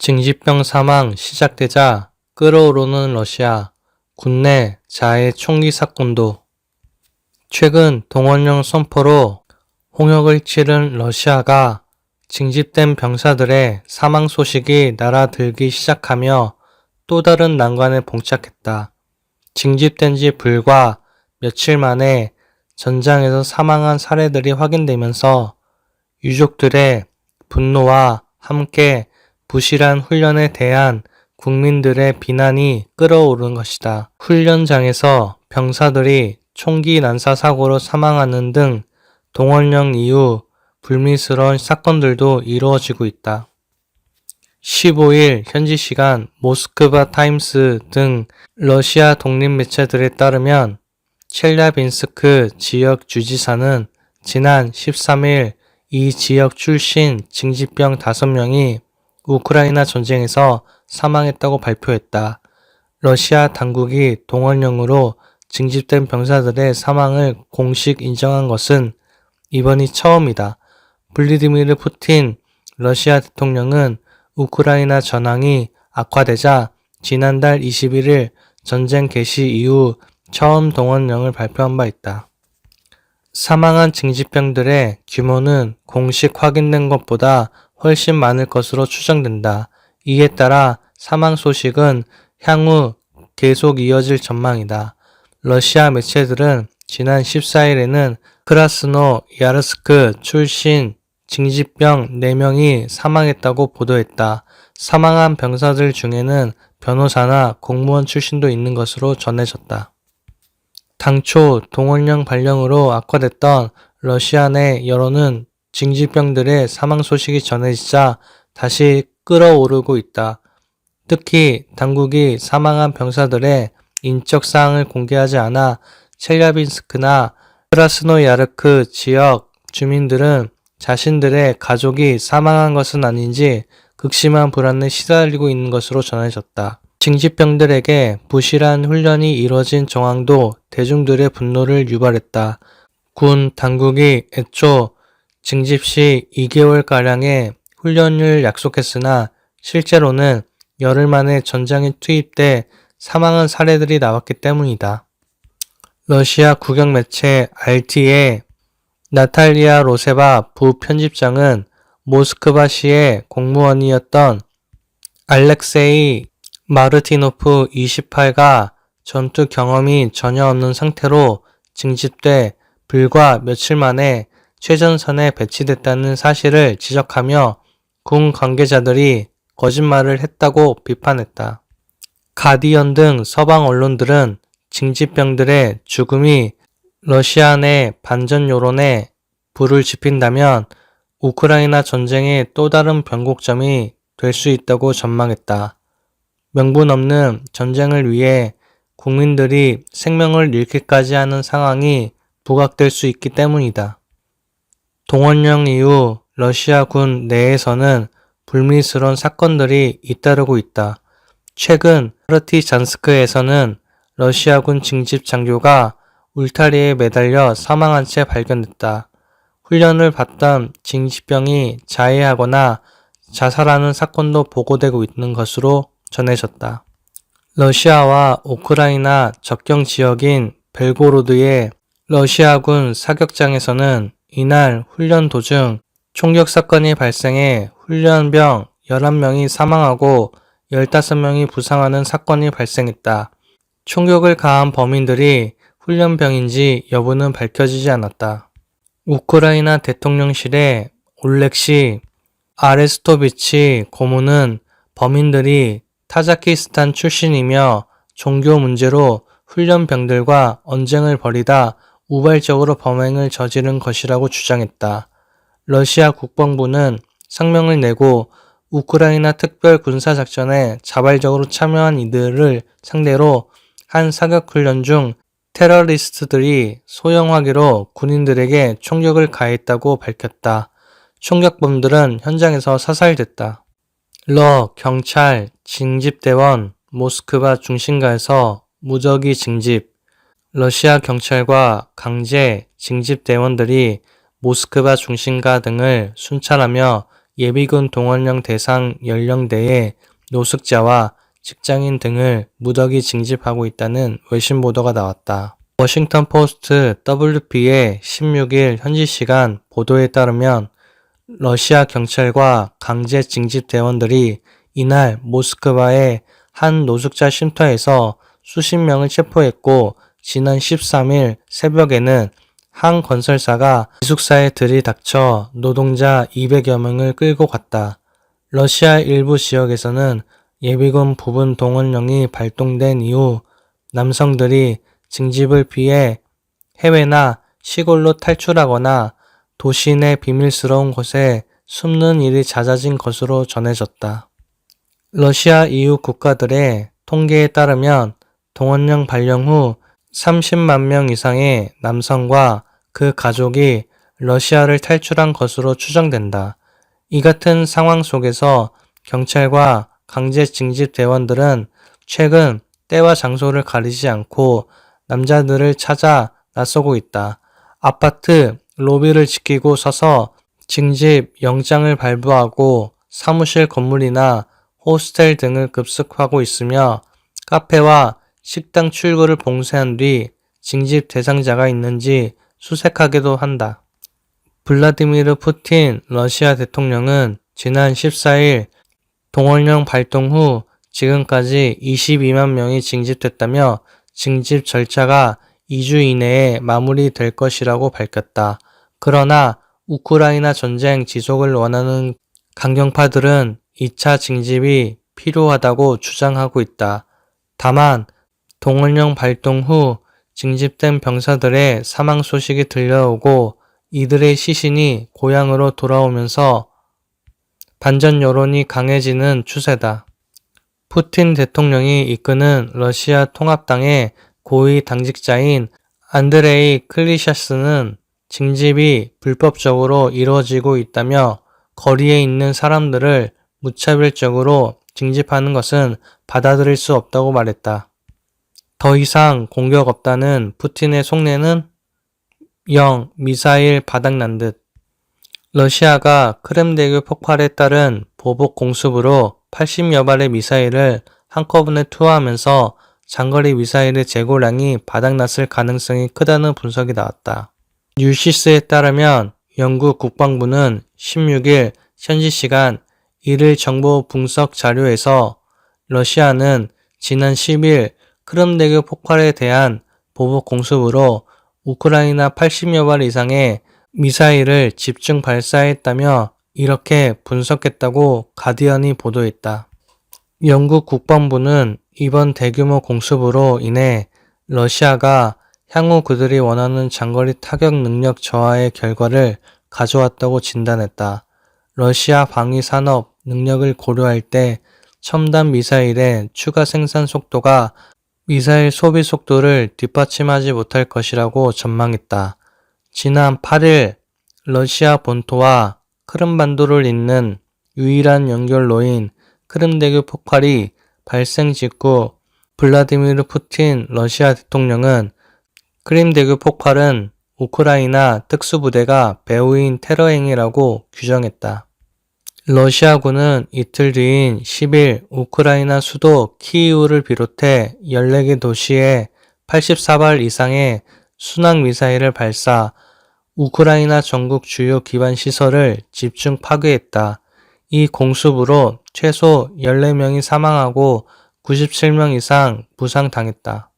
징집병 사망 시작되자 끓어오르는 러시아, 국내 자해 총기 사건도. 최근 동원령 선포로 홍역을 치른 러시아가 징집된 병사들의 사망 소식이 날아들기 시작하며 또 다른 난관에 봉착했다. 징집된 지 불과 며칠 만에 전장에서 사망한 사례들이 확인되면서 유족들의 분노와 함께 부실한 훈련에 대한 국민들의 비난이 끓어오른 것이다. 훈련장에서 병사들이 총기 난사 사고로 사망하는 등 동원령 이후 불미스러운 사건들도 이루어지고 있다. 15일 현지 시간 모스크바 타임스 등 러시아 독립 매체들에 따르면 첼야빈스크 지역 주지사는 지난 13일 이 지역 출신 징집병 5명이 우크라이나 전쟁에서 사망했다고 발표했다. 러시아 당국이 동원령으로 징집된 병사들의 사망을 공식 인정한 것은 이번이 처음이다. 블라디미르 푸틴 러시아 대통령은 우크라이나 전황이 악화되자 지난달 21일 전쟁 개시 이후 처음 동원령을 발표한 바 있다. 사망한 징집병들의 규모는 공식 확인된 것보다 훨씬 많을 것으로 추정된다. 이에 따라 사망 소식은 향후 계속 이어질 전망이다. 러시아 매체들은 지난 14일에는 크라스노 야르스크 출신 징집병 4명이 사망했다고 보도했다. 사망한 병사들 중에는 변호사나 공무원 출신도 있는 것으로 전해졌다. 당초 동원령 발령으로 악화됐던 러시아 내 여론은 징집병들의 사망 소식이 전해지자 다시 끓어오르고 있다. 특히 당국이 사망한 병사들의 인적 사항을 공개하지 않아 첼야빈스크나 크라스노야르크 지역 주민들은 자신들의 가족이 사망한 것은 아닌지 극심한 불안에 시달리고 있는 것으로 전해졌다. 징집병들에게 부실한 훈련이 이뤄진 정황도 대중들의 분노를 유발했다. 군 당국이 애초 징집 시 2개월가량의 훈련을 약속했으나 실제로는 열흘 만에 전장에 투입돼 사망한 사례들이 나왔기 때문이다. 러시아 국영 매체 RT의 나탈리아 로세바 부편집장은 모스크바시의 공무원이었던 알렉세이 마르티노프 28가 전투 경험이 전혀 없는 상태로 징집돼 불과 며칠 만에 최전선에 배치됐다는 사실을 지적하며 군 관계자들이 거짓말을 했다고 비판했다. 가디언 등 서방 언론들은 징집병들의 죽음이 러시아 내 반전 여론에 불을 지핀다면 우크라이나 전쟁의 또 다른 변곡점이 될 수 있다고 전망했다. 명분 없는 전쟁을 위해 국민들이 생명을 잃기까지 하는 상황이 부각될 수 있기 때문이다. 동원령 이후 러시아 군 내에서는 불미스러운 사건들이 잇따르고 있다. 최근 파르티잔스크에서는 러시아군 징집 장교가 울타리에 매달려 사망한 채 발견됐다. 훈련을 받던 징집병이 자해하거나 자살하는 사건도 보고되고 있는 것으로 전해졌다. 러시아와 우크라이나 접경 지역인 벨고로드의 러시아군 사격장에서는 이날 훈련 도중 총격 사건이 발생해 훈련병 11명이 사망하고 15명이 부상하는 사건이 발생했다. 총격을 가한 범인들이 훈련병인지 여부는 밝혀지지 않았다. 우크라이나 대통령실의 올렉시 아레스토비치 고문은 범인들이 타자키스탄 출신이며 종교 문제로 훈련병들과 언쟁을 벌이다 우발적으로 범행을 저지른 것이라고 주장했다. 러시아 국방부는 성명을 내고 우크라이나 특별 군사작전에 자발적으로 참여한 이들을 상대로 한 사격훈련 중 테러리스트들이 소형화기로 군인들에게 총격을 가했다고 밝혔다. 총격범들은 현장에서 사살됐다. 경찰, 징집대원, 모스크바 중심가에서 무더기 징집. 러시아 경찰과 강제 징집대원들이 모스크바 중심가 등을 순찰하며 예비군 동원령 대상 연령대의 노숙자와 직장인 등을 무더기 징집하고 있다는 외신 보도가 나왔다. 워싱턴 포스트 WP의 16일 현지 시간 보도에 따르면 러시아 경찰과 강제 징집 대원들이 이날 모스크바의 한 노숙자 쉼터에서 수십 명을 체포했고, 지난 13일 새벽에는 한 건설사가 기숙사에 들이닥쳐 노동자 200여 명을 끌고 갔다. 러시아 일부 지역에서는 예비군 부분 동원령이 발동된 이후 남성들이 징집을 피해 해외나 시골로 탈출하거나 도시 내 비밀스러운 곳에 숨는 일이 잦아진 것으로 전해졌다. 러시아 이후 국가들의 통계에 따르면 동원령 발령 후 30만 명 이상의 남성과 그 가족이 러시아를 탈출한 것으로 추정된다. 이 같은 상황 속에서 경찰과 강제 징집 대원들은 최근 때와 장소를 가리지 않고 남자들을 찾아 나서고 있다. 아파트 로비를 지키고 서서 징집 영장을 발부하고 사무실 건물이나 호스텔 등을 급습하고 있으며, 카페와 식당 출구를 봉쇄한 뒤 징집 대상자가 있는지 수색하기도 한다. 블라디미르 푸틴 러시아 대통령은 지난 14일 동원령 발동 후 지금까지 22만 명이 징집됐다며 징집 절차가 2주 이내에 마무리될 것이라고 밝혔다. 그러나 우크라이나 전쟁 지속을 원하는 강경파들은 2차 징집이 필요하다고 주장하고 있다. 다만 동원령 발동 후 징집된 병사들의 사망 소식이 들려오고 이들의 시신이 고향으로 돌아오면서 반전 여론이 강해지는 추세다. 푸틴 대통령이 이끄는 러시아 통합당의 고위 당직자인 안드레이 클리샤스는 징집이 불법적으로 이루어지고 있다며 거리에 있는 사람들을 무차별적으로 징집하는 것은 받아들일 수 없다고 말했다. 더 이상 공격 없다는 푸틴의 속내는 영 미사일 바닥난 듯. 러시아가 크렘대교 폭발에 따른 보복 공습으로 80여 발의 미사일을 한꺼번에 투하하면서 장거리 미사일의 재고량이 바닥났을 가능성이 크다는 분석이 나왔다. 뉴시스에 따르면 영국 국방부는 16일 현지 시간 1일 정보 분석 자료에서 러시아는 지난 10일 크림대교 폭발에 대한 보복 공습으로 우크라이나 80여 발 이상의 미사일을 집중 발사했다며 이렇게 분석했다고 가디언이 보도했다. 영국 국방부는 이번 대규모 공습으로 인해 러시아가 향후 그들이 원하는 장거리 타격 능력 저하의 결과를 가져왔다고 진단했다. 러시아 방위 산업 능력을 고려할 때 첨단 미사일의 추가 생산 속도가 미사일 소비 속도를 뒷받침하지 못할 것이라고 전망했다. 지난 8일 러시아 본토와 크림반도를 잇는 유일한 연결로인 크림대교 폭발이 발생 직후 블라디미르 푸틴 러시아 대통령은 크림대교 폭발은 우크라이나 특수부대가 배후인 테러 행위라고 규정했다. 러시아군은 이틀 뒤인 10일 우크라이나 수도 키이우를 비롯해 14개 도시에 84발 이상의 순항미사일을 발사, 우크라이나 전국 주요 기반 시설을 집중 파괴했다. 이 공습으로 최소 14명이 사망하고 97명 이상 부상당했다.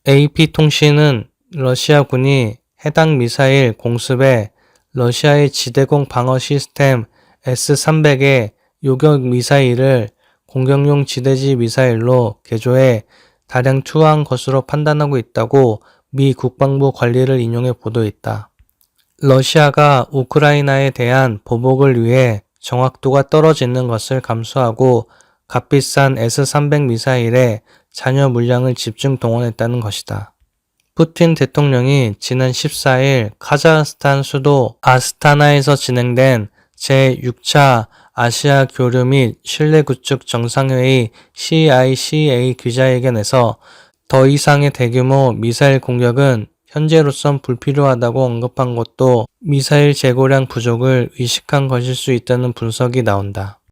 AP통신은 러시아군이 해당 미사일 공습에 러시아의 지대공 방어 시스템 S-300의 요격 미사일을 공격용 지대지 미사일로 개조해 다량 투하한 것으로 판단하고 있다고 미 국방부 관리를 인용해 보도했다. 러시아가 우크라이나에 대한 보복을 위해 정확도가 떨어지는 것을 감수하고 값비싼 S-300 미사일에 잔여 물량을 집중 동원했다는 것이다. 푸틴 대통령이 지난 14일 카자흐스탄 수도 아스타나에서 진행된 제6차 아시아 교류 및 신뢰 구축 정상회의 CICA 기자회견에서 더 이상의 대규모 미사일 공격은 현재로선 불필요하다고 언급한 것도 미사일 재고량 부족을 의식한 것일 수 있다는 분석이 나온다.